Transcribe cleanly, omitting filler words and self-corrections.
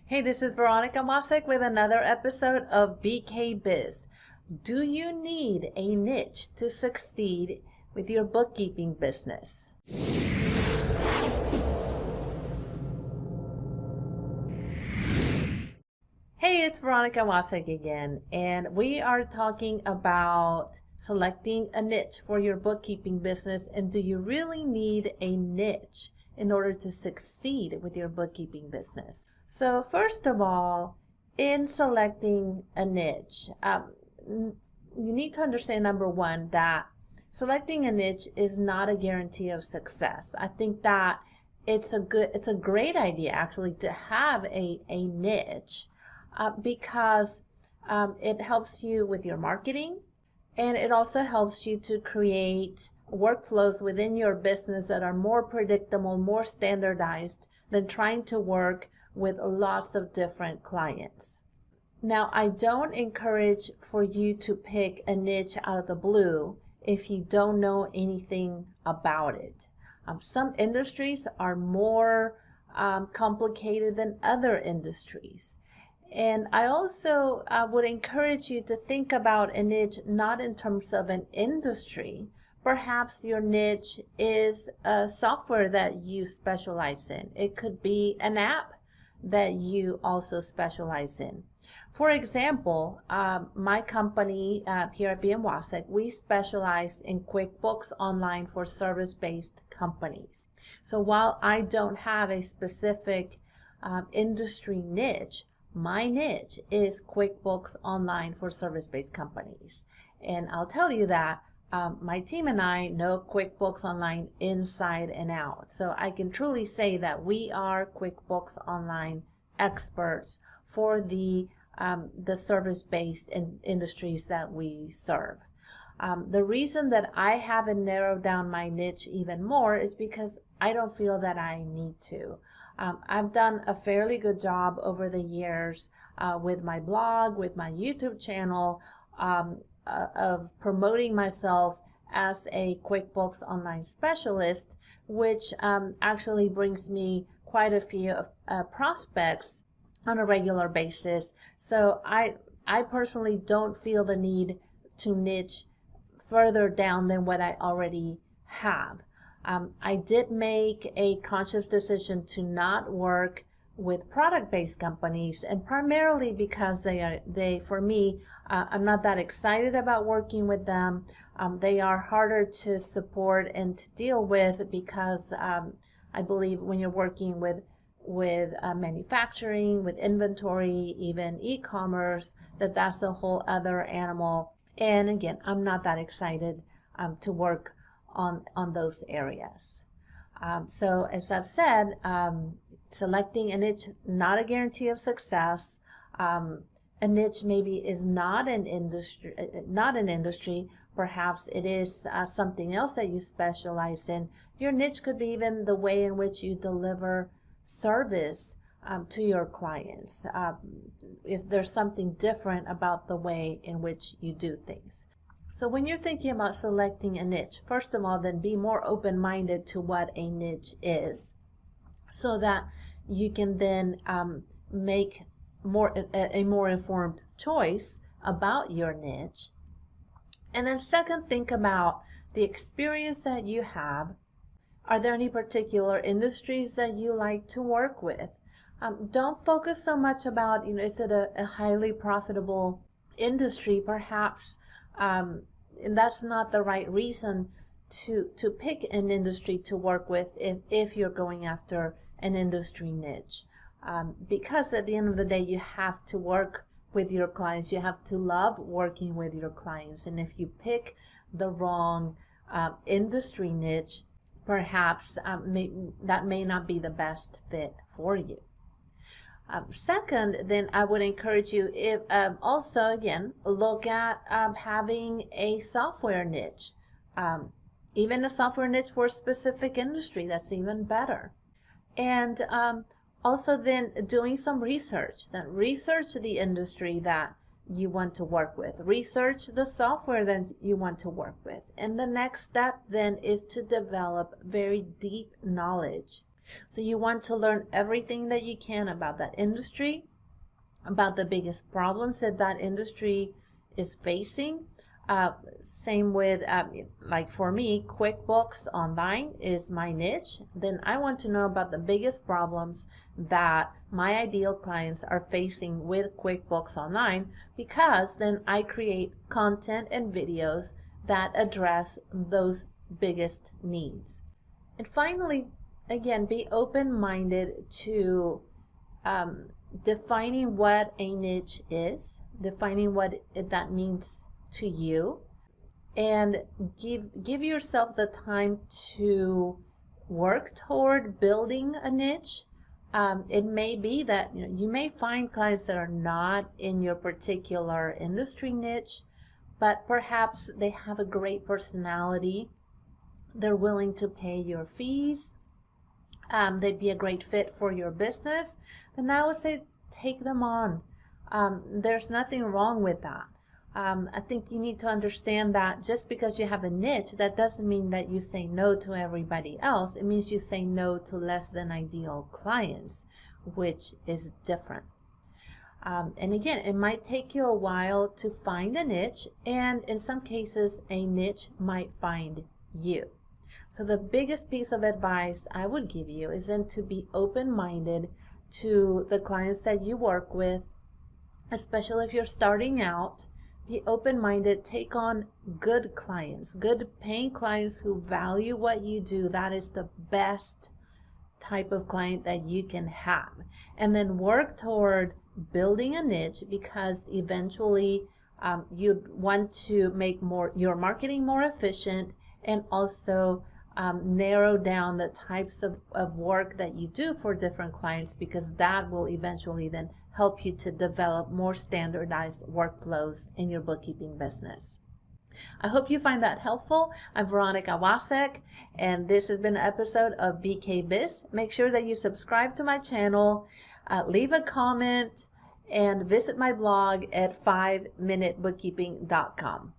Hey, this is Veronica Wasek with another episode of BK Biz. Do you need a niche to succeed with your bookkeeping business? Hey, it's Veronica Wasek again, and we are talking about selecting a niche for your bookkeeping business. And do you really need a niche in order to succeed with your bookkeeping business? So first of all, in selecting a niche, you need to understand, number one, that selecting a niche is not a guarantee of success. I think that it's a great idea actually to have a niche because it helps you with your marketing, and it also helps you to create workflows within your business that are more predictable, more standardized than trying to work with lots of different clients. Now, I don't encourage for you to pick a niche out of the blue if you don't know anything about it. Some industries are more complicated than other industries. And I also would encourage you to think about a niche not in terms of an industry. Perhaps your niche is a software that you specialize in. It could be an app that you also specialize in. For example, my company here at Wasek, we specialize in QuickBooks Online for service-based companies. So while I don't have a specific industry niche, my niche is QuickBooks Online for service-based companies. And I'll tell you that my team and I know QuickBooks Online inside and out. So I can truly say that we are QuickBooks Online experts for the service-based industries that we serve. The reason that I haven't narrowed down my niche even more is because I don't feel that I need to. I've done a fairly good job over the years with my blog, with my YouTube channel, of promoting myself as a QuickBooks Online specialist, which actually brings me quite a few prospects on a regular basis. So I personally don't feel the need to niche further down than what I already have. I did make a conscious decision to not work with product-based companies, and primarily because for me, I'm not that excited about working with them. They are harder to support and to deal with because I believe when you're working with manufacturing, with inventory, even e-commerce, that's a whole other animal. And again, I'm not that excited to work on those areas. So as I've said, selecting a niche, not a guarantee of success. A niche maybe is not an industry. Perhaps it is something else that you specialize in. Your niche could be even the way in which you deliver service to your clients. If there's something different about the way in which you do things. So when you're thinking about selecting a niche, first of all, then be more open-minded to what a niche is, so that you can then make a more informed choice about your niche. And then second, think about the experience that you have. Are there any particular industries that you like to work with? Don't focus so much about, is it a highly profitable industry? Perhaps and that's not the right reason to pick an industry to work with if you're going after an industry niche. Because at the end of the day, you have to work with your clients. You have to love working with your clients. And if you pick the wrong industry niche, perhaps that may not be the best fit for you. Second, then I would encourage you, if also again, look at having a software niche. Even a software niche for a specific industry, that's even better. And also then doing some research. Then research the industry that you want to work with. Research the software that you want to work with. And the next step then is to develop very deep knowledge So you want to learn everything that you can about that industry, about the biggest problems that that industry is facing. Same with, like for me, QuickBooks Online is my niche. Then I want to know about the biggest problems that my ideal clients are facing with QuickBooks Online, because then I create content and videos that address those biggest needs. And finally, again, be open-minded to defining what a niche is, defining what that means to you, and give yourself the time to work toward building a niche. It may be that you may find clients that are not in your particular industry niche, but perhaps they have a great personality. They're willing to pay your fees. They'd be a great fit for your business. Then I would say take them on. There's nothing wrong with that. I think you need to understand that just because you have a niche, that doesn't mean that you say no to everybody else. It means you say no to less than ideal clients, which is different. And again, it might take you a while to find a niche, and in some cases, a niche might find you. So the biggest piece of advice I would give you is then to be open-minded to the clients that you work with, especially if you're starting out. Be open-minded, take on good clients, good paying clients who value what you do. That is the best type of client that you can have. And then work toward building a niche, because eventually you'd want to make your marketing more efficient, and also narrow down the types of work that you do for different clients, because that will eventually then help you to develop more standardized workflows in your bookkeeping business. I hope you find that helpful. I'm Veronica Wasek, and this has been an episode of BK Biz. Make sure that you subscribe to my channel, leave a comment, and visit my blog at 5minutebookkeeping.com.